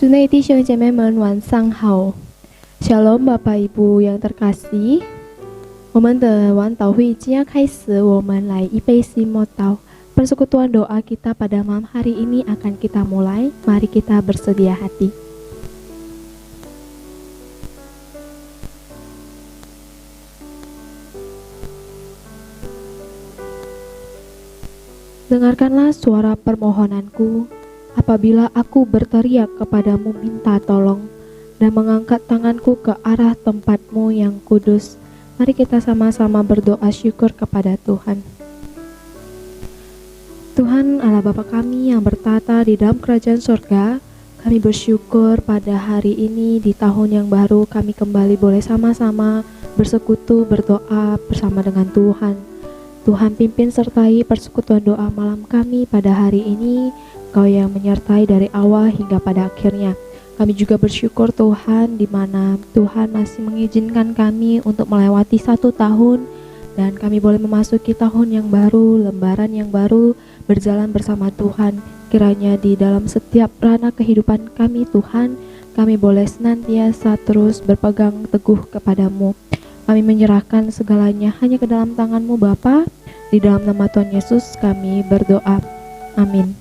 主内弟兄姐妹们晚上好 Shalom Bapak Ibu yang terkasih 我们的晚祷会即将开始 我们来一杯西莫祷 Persekutuan doa kita pada malam hari ini akan kita mulai. Mari kita bersedia hati. Dengarkanlah suara permohonanku apabila aku berteriak kepadamu minta tolong dan mengangkat tanganku ke arah tempatmu yang kudus. Mari kita sama-sama berdoa syukur kepada Tuhan. Tuhan Allah Bapa kami yang bertata di dalam kerajaan surga, kami bersyukur pada hari ini di tahun yang baru kami kembali boleh sama-sama bersekutu berdoa bersama dengan Tuhan. Tuhan pimpin sertai persekutuan doa malam kami pada hari ini, Kau yang menyertai dari awal hingga pada akhirnya. Kami juga bersyukur Tuhan di mana Tuhan masih mengizinkan kami untuk melewati 1 tahun dan kami boleh memasuki tahun yang baru, lembaran yang baru, berjalan bersama Tuhan. Kiranya di dalam setiap ranah kehidupan kami Tuhan, kami boleh senantiasa terus berpegang teguh kepadamu. Kami menyerahkan segalanya hanya ke dalam tangan-Mu Bapa. Di dalam nama Tuhan Yesus kami berdoa. Amin.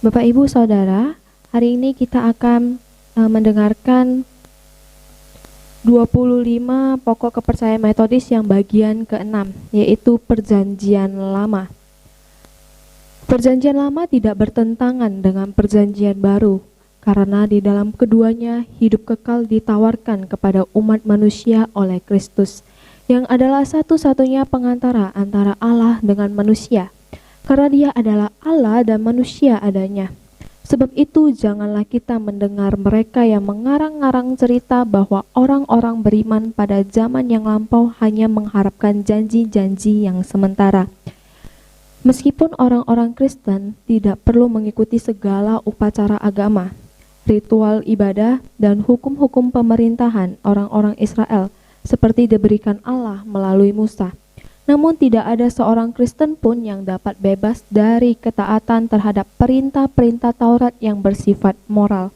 Bapak Ibu Saudara, hari ini kita akan mendengarkan 25 pokok kepercayaan metodis yang bagian ke-6, yaitu Perjanjian Lama. Perjanjian Lama tidak bertentangan dengan Perjanjian Baru, karena di dalam keduanya hidup kekal ditawarkan kepada umat manusia oleh Kristus, yang adalah satu-satunya pengantara antara Allah dengan manusia. Karena Dia adalah Allah dan manusia adanya. Sebab itu janganlah kita mendengar mereka yang mengarang-arang cerita bahwa orang-orang beriman pada zaman yang lampau hanya mengharapkan janji-janji yang sementara. Meskipun orang-orang Kristen tidak perlu mengikuti segala upacara agama, ritual ibadah, dan hukum-hukum pemerintahan orang-orang Israel seperti diberikan Allah melalui Musa. Namun tidak ada seorang Kristen pun yang dapat bebas dari ketaatan terhadap perintah-perintah Taurat yang bersifat moral.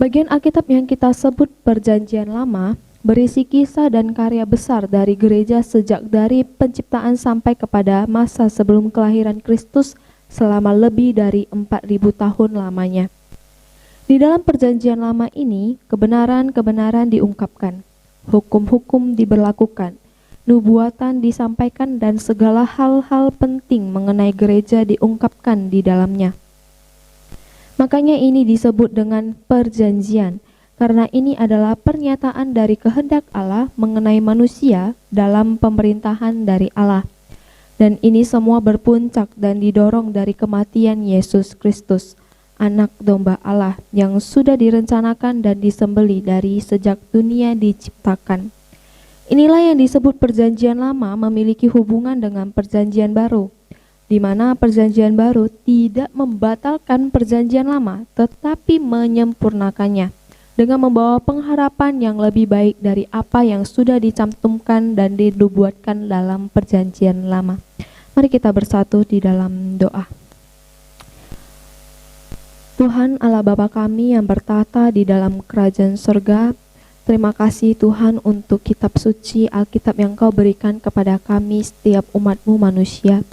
Bagian Alkitab yang kita sebut Perjanjian Lama berisi kisah dan karya besar dari gereja sejak dari penciptaan sampai kepada masa sebelum kelahiran Kristus selama lebih dari 4.000 tahun lamanya. Di dalam Perjanjian Lama ini, kebenaran-kebenaran diungkapkan, hukum-hukum diberlakukan, nubuatan disampaikan, dan segala hal-hal penting mengenai gereja diungkapkan di dalamnya. Makanya ini disebut dengan perjanjian, karena ini adalah pernyataan dari kehendak Allah mengenai manusia dalam pemerintahan dari Allah. Dan ini semua berpuncak dan didorong dari kematian Yesus Kristus, Anak Domba Allah yang sudah direncanakan dan disembelih dari sejak dunia diciptakan. Inilah yang disebut Perjanjian Lama memiliki hubungan dengan Perjanjian Baru, di mana Perjanjian Baru tidak membatalkan Perjanjian Lama, tetapi menyempurnakannya dengan membawa pengharapan yang lebih baik dari apa yang sudah dicantumkan dan dinubuatkan dalam Perjanjian Lama. Mari kita bersatu di dalam doa. Tuhan Allah Bapa kami yang bertata di dalam kerajaan surga, terima kasih Tuhan untuk kitab suci Alkitab yang Kau berikan kepada kami setiap umat-Mu manusia,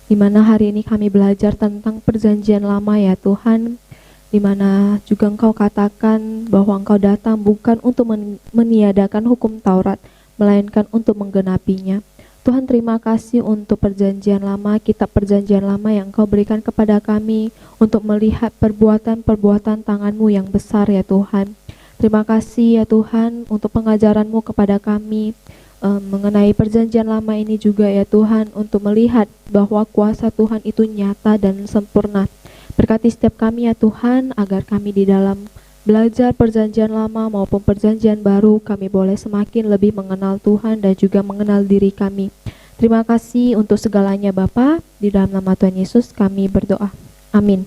di mana hari ini kami belajar tentang Perjanjian Lama ya Tuhan, di mana juga Engkau katakan bahwa Engkau datang bukan untuk meniadakan hukum Taurat, melainkan untuk menggenapinya. Tuhan, terima kasih untuk Perjanjian Lama, kitab Perjanjian Lama yang Engkau berikan kepada kami untuk melihat perbuatan-perbuatan tangan-Mu yang besar ya Tuhan. Terima kasih ya Tuhan untuk pengajaran-Mu kepada kami mengenai Perjanjian Lama ini juga ya Tuhan, untuk melihat bahwa kuasa Tuhan itu nyata dan sempurna. Berkati setiap kami ya Tuhan, agar kami di dalam belajar Perjanjian Lama maupun Perjanjian Baru, kami boleh semakin lebih mengenal Tuhan dan juga mengenal diri kami. Terima kasih untuk segalanya Bapa, di dalam nama Tuhan Yesus kami berdoa. Amin.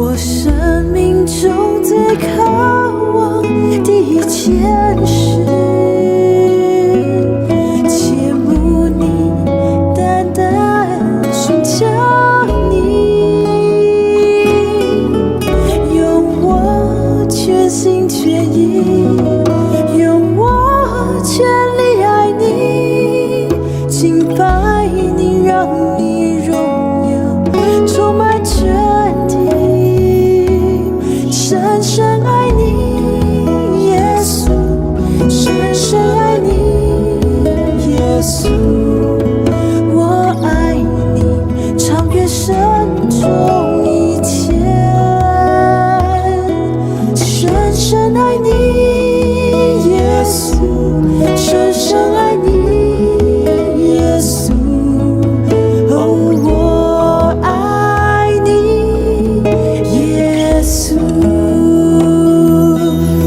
我生命中最渴望的一件事，切慕你，单单寻求你，用我全心全意，用我全力爱你，敬拜你，让你荣耀充满全地，深深爱你，耶稣，深深爱你，耶稣，我爱你，超越生中一切，深深爱你，耶稣，深深爱你，耶稣，哦，我爱你，耶稣，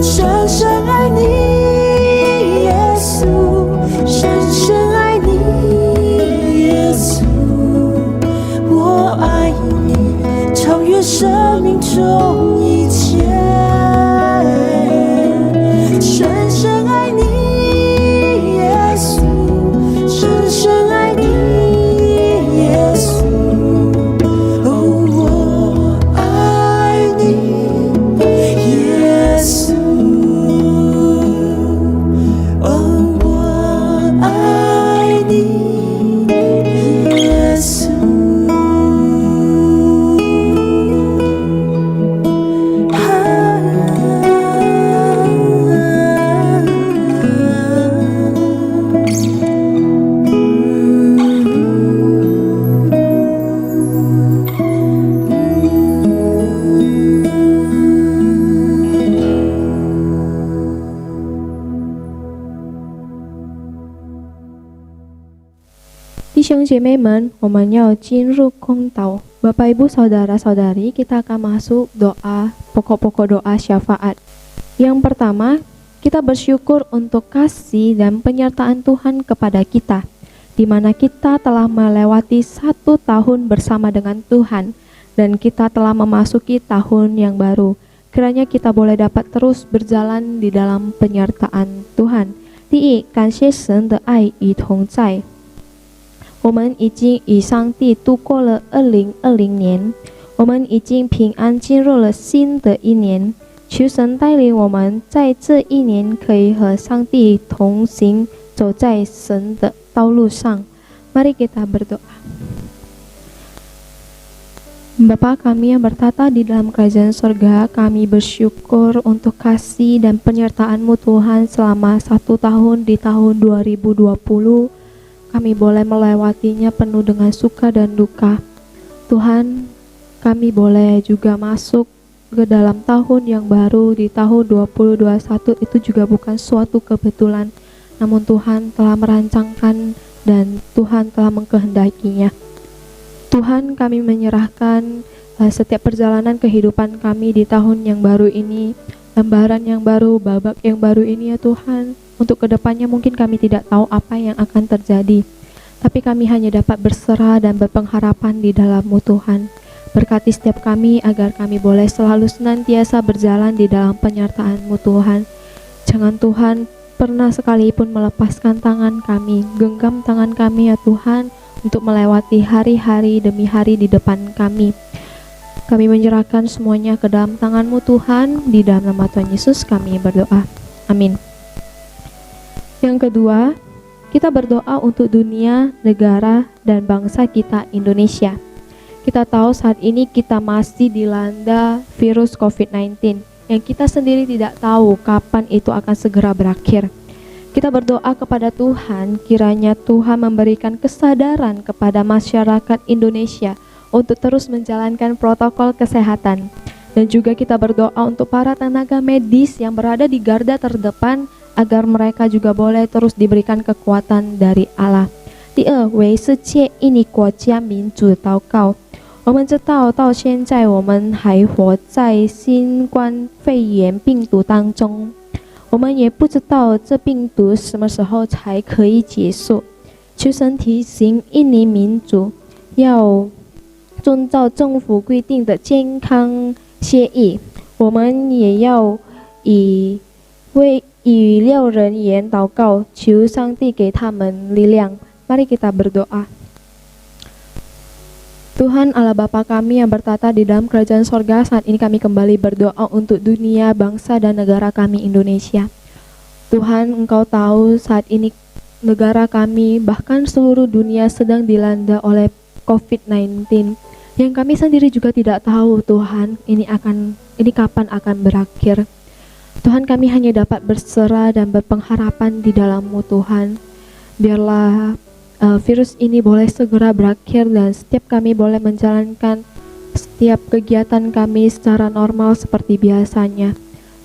深深爱你，耶稣，深深爱你，耶稣，我爱你，超越生命中一切，深深爱你，耶稣，深深爱你，耶稣，哦，我爱你，耶稣，哦，我爱你，耶稣。弟兄姐妹们，我们要进入公道。Bapak Ibu Saudara-saudari, kita akan masuk doa, pokok-pokok doa syafaat. Yang pertama, kita bersyukur untuk kasih dan penyertaan Tuhan kepada kita, di mana kita telah melewati 1 tahun bersama dengan Tuhan, dan kita telah memasuki tahun yang baru. Kiranya kita boleh dapat terus berjalan di dalam penyertaan Tuhan. 第一，感谢神的爱与同在。我们已经与上帝度过了2020年，我们已经平安进入了新的一年。求神带领我们在这一年可以和上帝同行，走在神的道路上。Mari kita berdoa. Bapa kami yang bertata di dalam kerajaan surga, kami bersyukur untuk kasih dan penyertaan-Mu Tuhan selama 1 tahun di tahun 2020. Kami boleh melewatinya penuh dengan suka dan duka. Tuhan, kami boleh juga masuk ke dalam tahun yang baru di tahun 2021. Itu juga bukan suatu kebetulan, namun Tuhan telah merancangkan dan Tuhan telah mengkehendakinya. Tuhan, kami menyerahkan setiap perjalanan kehidupan kami di tahun yang baru ini, lembaran yang baru, babak yang baru ini ya Tuhan. Untuk kedepannya mungkin kami tidak tahu apa yang akan terjadi, tapi kami hanya dapat berserah dan berpengharapan di dalam-Mu Tuhan. Berkati setiap kami agar kami boleh selalu senantiasa berjalan di dalam penyertaan-Mu Tuhan. Jangan Tuhan pernah sekalipun melepaskan tangan kami, genggam tangan kami ya Tuhan, untuk melewati hari-hari demi hari di depan kami. Kami menyerahkan semuanya ke dalam tangan-Mu Tuhan, di dalam nama Tuhan Yesus kami berdoa. Amin. Yang kedua, kita berdoa untuk dunia, negara, dan bangsa kita Indonesia. Kita tahu saat ini kita masih dilanda virus COVID-19 yang kita sendiri tidak tahu kapan itu akan segera berakhir. Kita berdoa kepada Tuhan, kiranya Tuhan memberikan kesadaran kepada masyarakat Indonesia untuk terus menjalankan protokol kesehatan. Dan juga kita berdoa untuk para tenaga medis yang berada di garda terdepan, agar mereka juga boleh terus diberikan kekuatan dari Allah. 第二，为世界印尼国家民主祷告。我们知道到现在我们还活在新冠肺炎病毒当中，我们也不知道这病毒什么时候才可以结束。求神提醒印尼民主要遵照政府规定的健康协议，我们也要以6人言祷告，求上帝给他们力量。Mari kita berdoa. Tuhan Allah Bapa kami yang bertata di dalam kerajaan sorga, saat ini kami kembali berdoa untuk dunia, bangsa, dan negara kami Indonesia. Tuhan, Engkau tahu saat ini negara kami, bahkan seluruh dunia sedang dilanda oleh COVID-19, yang kami sendiri juga tidak tahu Tuhan, ini kapan akan berakhir. Tuhan, kami hanya dapat berserah dan berpengharapan di dalam-Mu Tuhan. Biarlah virus ini boleh segera berakhir dan setiap kami boleh menjalankan setiap kegiatan kami secara normal seperti biasanya.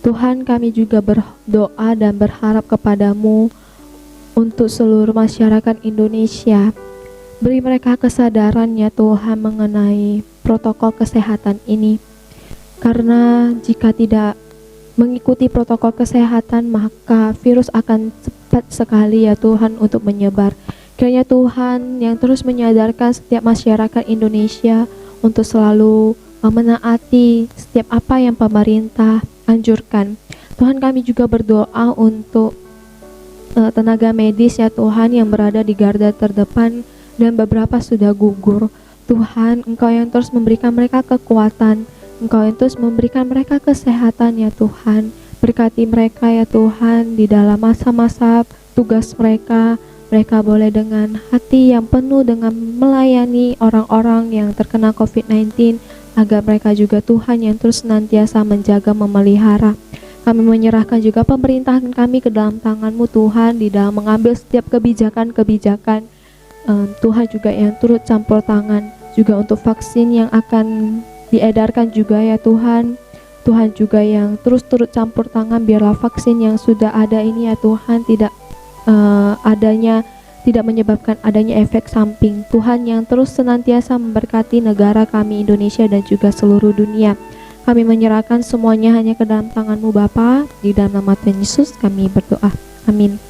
Tuhan, kami juga berdoa dan berharap kepada-Mu untuk seluruh masyarakat Indonesia. Beri mereka kesadaran ya Tuhan mengenai protokol kesehatan ini. Karena jika tidak mengikuti protokol kesehatan, maka virus akan cepat sekali ya Tuhan untuk menyebar. Kiranya Tuhan yang terus menyadarkan setiap masyarakat Indonesia untuk selalu menaati setiap apa yang pemerintah anjurkan. Tuhan, kami juga berdoa untuk tenaga medis ya Tuhan yang berada di garda terdepan dan beberapa sudah gugur. Tuhan, Engkau yang terus memberikan mereka kekuatan, Engkau yang terus memberikan mereka kesehatan ya Tuhan. Berkati mereka ya Tuhan di dalam masa-masa tugas mereka. Mereka boleh dengan hati yang penuh dengan melayani orang-orang yang terkena COVID-19, agar mereka juga Tuhan yang terus senantiasa menjaga, memelihara. Kami menyerahkan juga pemerintahan kami ke dalam tangan-Mu Tuhan, di dalam mengambil setiap kebijakan-kebijakan. Tuhan juga yang turut campur tangan, juga untuk vaksin yang akan diedarkan juga ya Tuhan. Tuhan juga yang terus turut campur tangan, biarlah vaksin yang sudah ada ini ya Tuhan tidak menyebabkan adanya efek samping. Tuhan yang terus senantiasa memberkati negara kami Indonesia dan juga seluruh dunia. Kami menyerahkan semuanya hanya ke dalam tangan-Mu Bapa. Di dalam nama Tuhan Yesus kami berdoa. Amin.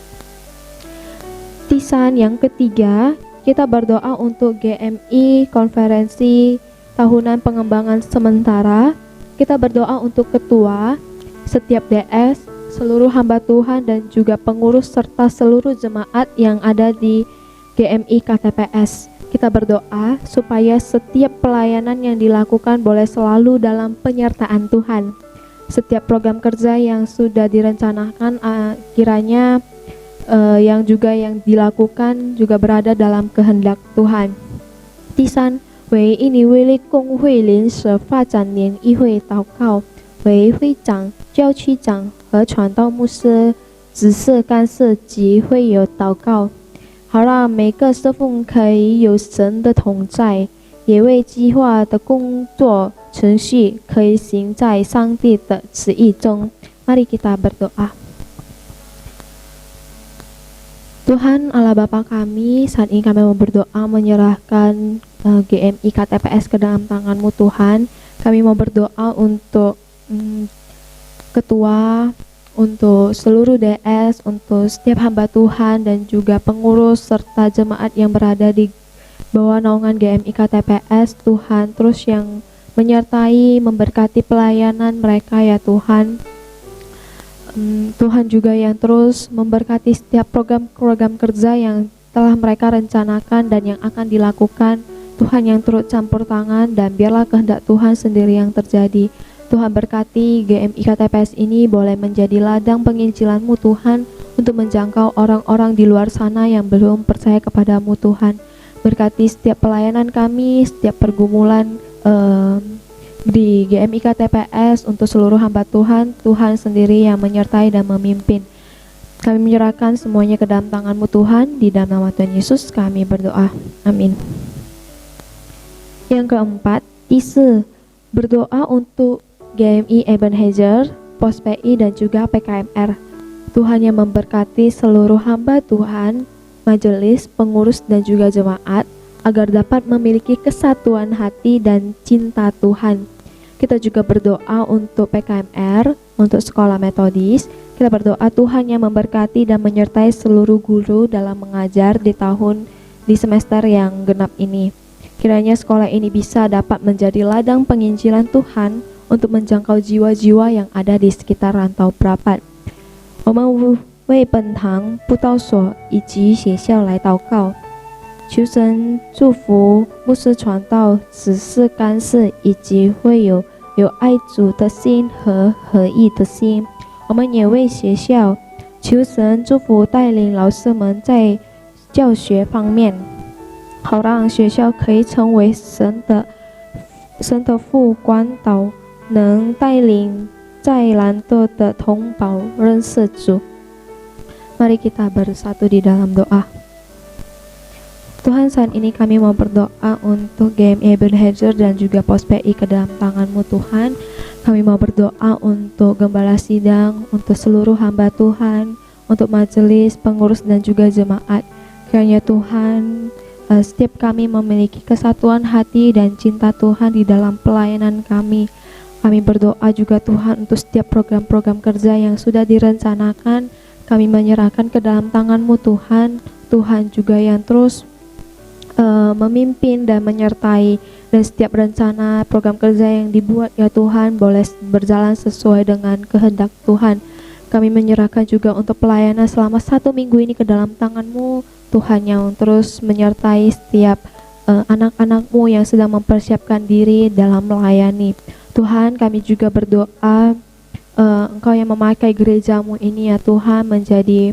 Tisan yang ketiga, kita berdoa untuk GMI Konferensi Tahunan Pengembangan Sementara. Kita berdoa untuk ketua, setiap DS, seluruh hamba Tuhan dan juga pengurus serta seluruh jemaat yang ada di GMI KTPS. Kita berdoa supaya setiap pelayanan yang dilakukan boleh selalu dalam penyertaan Tuhan. Setiap program kerja yang sudah direncanakan kiranya yang dilakukan juga berada dalam kehendak Tuhan. 第三，为印尼威力共会联合发展联谊会祷告，为会长、教区长和传道牧师、执事干事及会友祷告，好让每个侍奉可以有神的同在，也为计划的工作程序可以行在上帝的旨意中。Mari kita berdoa. Tuhan Allah Bapa kami, saat ini kami mau berdoa menyerahkan GMI KTPS ke dalam tangan-Mu Tuhan. Kami mau berdoa untuk ketua, untuk seluruh DS, untuk setiap hamba Tuhan dan juga pengurus serta jemaat yang berada di bawah naungan GMI KTPS. Tuhan terus yang menyertai, memberkati pelayanan mereka ya Tuhan. Tuhan juga yang terus memberkati setiap program-program kerja yang telah mereka rencanakan dan yang akan dilakukan. Tuhan yang turut campur tangan dan biarlah kehendak Tuhan sendiri yang terjadi. Tuhan berkati GMI KTPS ini boleh menjadi ladang penginjilan-Mu Tuhan untuk menjangkau orang-orang di luar sana yang belum percaya kepada-Mu Tuhan. Berkati setiap pelayanan kami, setiap pergumulan di GMI KTPS untuk seluruh hamba Tuhan. Tuhan sendiri yang menyertai dan memimpin. Kami menyerahkan semuanya ke dalam tangan-Mu Tuhan. Di dalam nama Tuhan Yesus kami berdoa. Amin. Yang keempat, 第四, berdoa untuk GMI Ebenezer, Pos PI dan juga PKMR. Tuhan yang memberkati seluruh hamba Tuhan, majelis, pengurus dan juga jemaat agar dapat memiliki kesatuan hati dan cinta Tuhan. Kita juga berdoa untuk PKMR, untuk sekolah metodis. Kita berdoa Tuhan yang memberkati dan menyertai seluruh guru dalam mengajar di semester yang genap ini. Kiranya sekolah ini bisa dapat menjadi ladang penginjilan Tuhan untuk menjangkau jiwa-jiwa yang ada di sekitar rantau perapat. 我们为本堂布道所以及学校来祷告，求神祝福牧师传道、指示干事以及会有爱主的心和合一的心。我们也为学校求神祝福带领老师们在教学方面，好让学校可以成为神的副官导，能带领在兰多的同胞认识主。Mari kita bersatu di dalam doa. Tuhan, saat ini kami mau berdoa untuk GMI Ebenezer dan juga Pos PI ke dalam tangan-Mu Tuhan. Kami mau berdoa untuk gembala sidang, untuk seluruh hamba Tuhan, untuk majelis, pengurus dan juga jemaat. Kiranya Tuhan, setiap kami memiliki kesatuan hati dan cinta Tuhan di dalam pelayanan kami. Kami berdoa juga Tuhan untuk setiap program-program kerja yang sudah direncanakan. Kami menyerahkan ke dalam tangan-Mu Tuhan. Tuhan juga yang terus memimpin dan menyertai, dan setiap rencana program kerja yang dibuat ya Tuhan boleh berjalan sesuai dengan kehendak Tuhan. Kami menyerahkan juga untuk pelayanan selama 1 minggu ini ke dalam tangan-Mu Tuhan, yang terus menyertai setiap anak-anak-Mu yang sedang mempersiapkan diri dalam melayani. Tuhan, kami juga berdoa Engkau yang memakai gereja-Mu ini ya Tuhan menjadi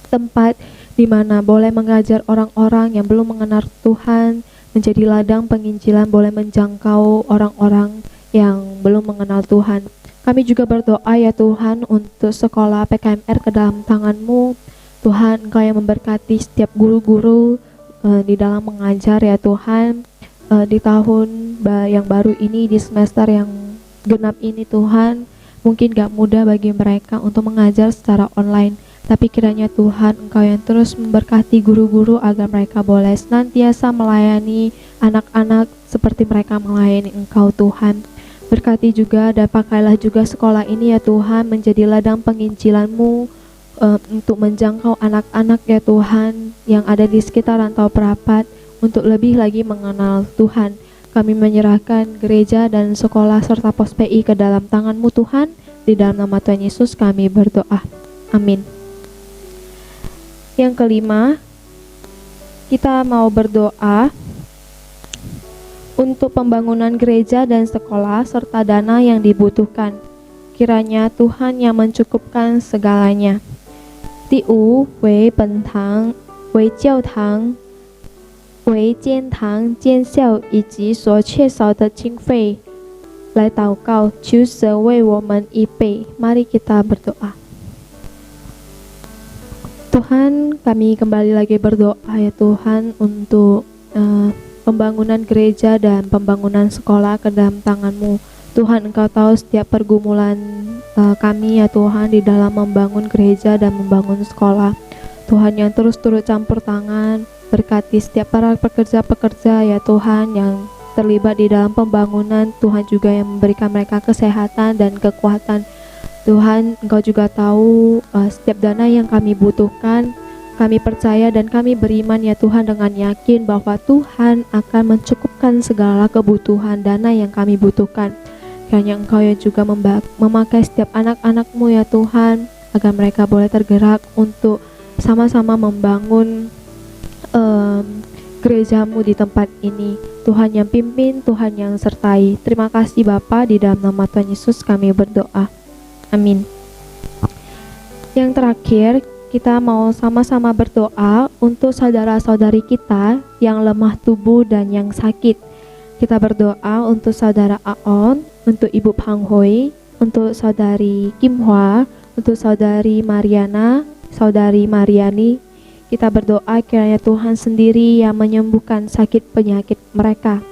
tempat di mana boleh mengajar orang-orang yang belum mengenal Tuhan, menjadi ladang penginjilan, boleh menjangkau orang-orang yang belum mengenal Tuhan. Kami juga berdoa ya Tuhan untuk sekolah PKMR ke dalam tangan-Mu. Tuhan, Engkau yang memberkati setiap guru-guru di dalam mengajar ya Tuhan, di tahun yang baru ini, di semester yang genap ini Tuhan. Mungkin gak mudah bagi mereka untuk mengajar secara online, tapi kiranya Tuhan Engkau yang terus memberkati guru-guru agar mereka boleh senantiasa melayani anak-anak seperti mereka melayani Engkau Tuhan. Berkati juga dan pakailah juga sekolah ini ya Tuhan menjadi ladang penginjilan-Mu untuk menjangkau anak-anak ya Tuhan yang ada di sekitar rantau perapat untuk lebih lagi mengenal Tuhan. Kami menyerahkan gereja dan sekolah serta Pos PI ke dalam tangan-Mu Tuhan. Di dalam nama Tuhan Yesus kami berdoa. Amin. Yang kelima, kita mau berdoa untuk pembangunan gereja dan sekolah serta dana yang dibutuhkan. Kiranya Tuhan yang mencukupkan segalanya. 第五为本堂、为教堂、为监堂、监校以及所缺少的经费来祷告，求神为我们预备。Mari kita berdoa. Tuhan, kami kembali lagi berdoa ya Tuhan untuk pembangunan gereja dan pembangunan sekolah ke dalam tangan-Mu. Tuhan, Engkau tahu setiap pergumulan kami ya Tuhan di dalam membangun gereja dan membangun sekolah. Tuhan yang terus turut campur tangan, berkati setiap para pekerja-pekerja ya Tuhan yang terlibat di dalam pembangunan. Tuhan juga yang memberikan mereka kesehatan dan kekuatan. Tuhan, Engkau juga tahu setiap dana yang kami butuhkan. Kami percaya dan kami beriman ya Tuhan dengan yakin bahwa Tuhan akan mencukupkan segala kebutuhan dana yang kami butuhkan. Kiranya Engkau yang juga memakai setiap anak-anak-Mu ya Tuhan, agar mereka boleh tergerak untuk sama-sama membangun gereja-Mu di tempat ini. Tuhan yang pimpin, Tuhan yang sertai. Terima kasih Bapa, di dalam nama Tuhan Yesus kami berdoa. Amin. Yang terakhir, kita mau sama-sama berdoa untuk saudara-saudari kita yang lemah tubuh dan yang sakit. Kita berdoa untuk saudara Aon, untuk Ibu Pang Hoi, untuk saudari Kim Hwa, untuk saudari Mariana, saudari Mariani. Kita berdoa kiranya Tuhan sendiri yang menyembuhkan sakit penyakit mereka.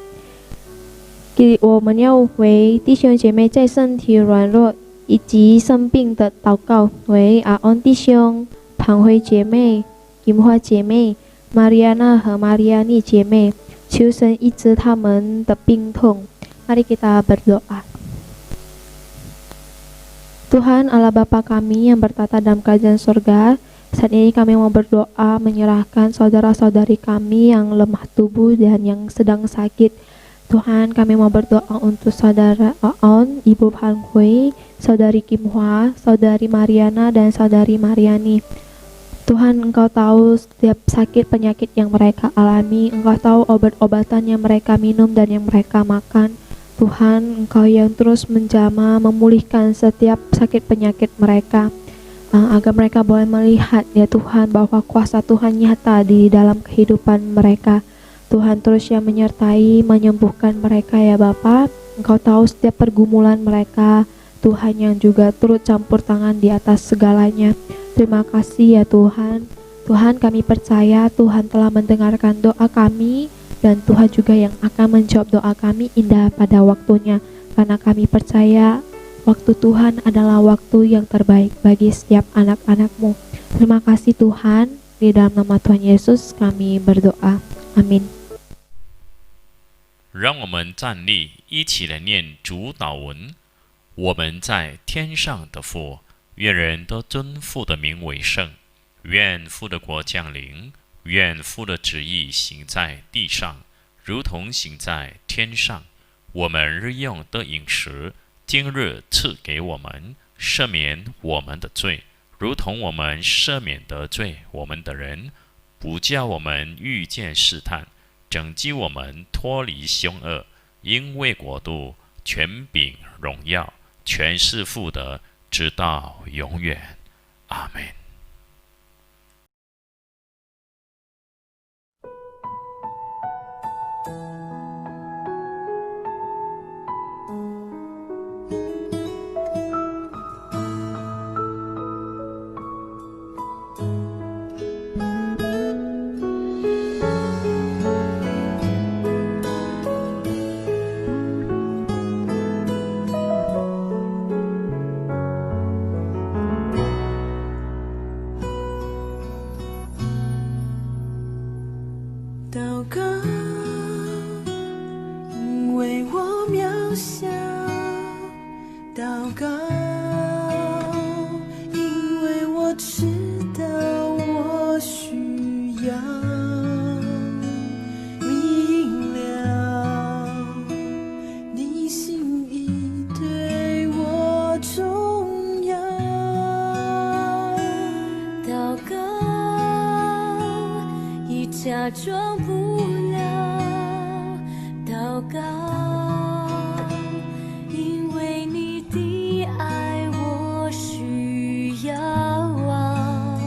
我们要为弟兄姐妹在身体软弱以及生病的祷告，为阿恩弟兄、庞辉姐妹、银花姐妹、Mariana 和 Mariani 姐妹，求神医治他们的病痛。Mari kita berdoa. Tuhan Allah Bapa kami yang bertata dalam kerajaan surga, saat ini kami mau berdoa menyerahkan saudara-saudari kami yang lemah tubuh dan yang sedang sakit. Tuhan, kami mau berdoa untuk saudara Aon, Ibu Han Hui, saudari Kim Hwa, saudari Mariana, dan saudari Mariani. Tuhan, Engkau tahu setiap sakit penyakit yang mereka alami, Engkau tahu obat-obatan yang mereka minum dan yang mereka makan. Tuhan, Engkau yang terus menjamah, memulihkan setiap sakit penyakit mereka, agar mereka boleh melihat ya Tuhan bahwa kuasa Tuhan nyata di dalam kehidupan mereka. Tuhan terus yang menyertai, menyembuhkan mereka ya Bapa. Engkau tahu setiap pergumulan mereka, Tuhan yang juga turut campur tangan di atas segalanya. Terima kasih ya Tuhan. Tuhan, kami percaya Tuhan telah mendengarkan doa kami, dan Tuhan juga yang akan menjawab doa kami indah pada waktunya. Karena kami percaya waktu Tuhan adalah waktu yang terbaik bagi setiap anak-anak-Mu. Terima kasih Tuhan, di dalam nama Tuhan Yesus kami berdoa. Amin. 让我们站立，一起来念主祷文。我们在天上的父，愿人都尊父的名为圣。愿父的国降临，愿父的旨意行在地上，如同行在天上。我们日用的饮食，今日赐给我们，赦免我们的罪，如同我们赦免得罪我们的人，不叫我们遇见试探，拯救我们脱离凶恶，因为国度、权柄、荣耀，全是父的，直到永远。阿们。祷告，因为我渺小；祷告，因为我知道我需要。明了你心意对我重要。祷告，已假装不了。祷告，因为你的爱我需要啊，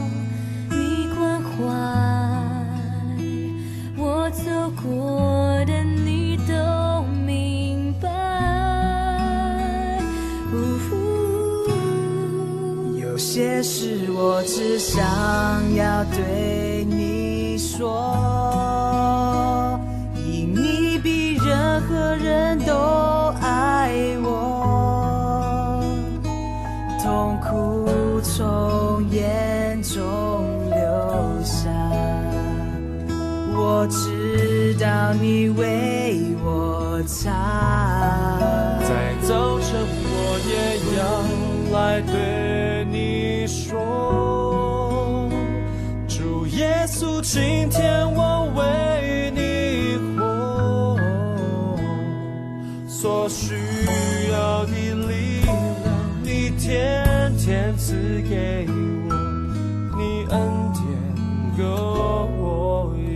你关怀我走过的你都明白。有些事我只想要对你说，因你比任何人都爱我，痛苦从眼中流下，我知道你为我擦。在早晨我也要来对你说，主耶稣，今天我为你活，所需要的力量你天天赐给我，你恩典够我用。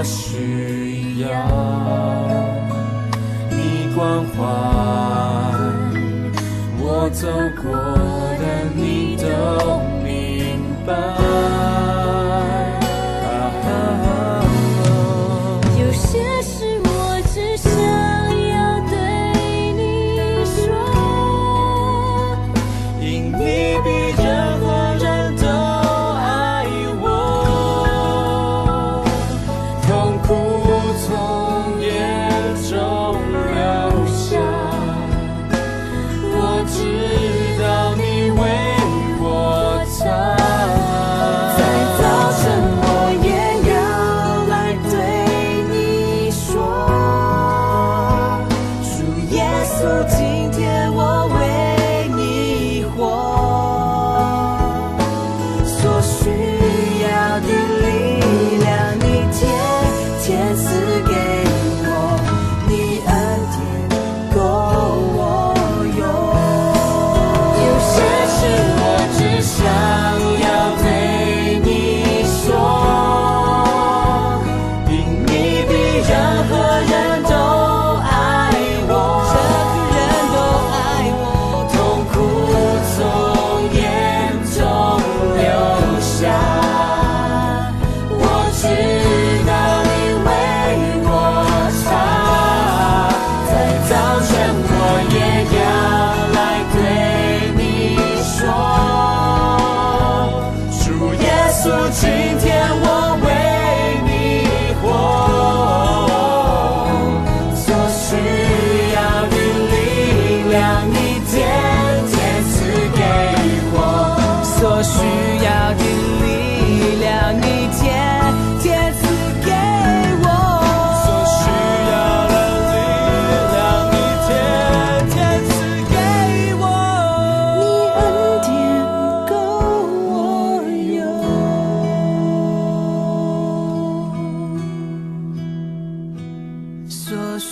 我需要你关怀，我走过的你都明白。有些事我只想要对你说，因你比任何人都爱我，痛苦从眼中流下，我知道你为我擦。在早晨我也要来对你说，主耶稣，今天我为你活，所需要的力量你天天赐给我，你恩典够我用。有些事我只想要对你说，因你比任何人都爱我，痛苦从眼中流下，我知道你为我擦。在早晨我也要来对你说，主耶稣，今天我为你活，所需要的力量你天天赐给我，所需要的力量你天天赐给我，所需要的力量你天天赐给我，你恩典够我用，所需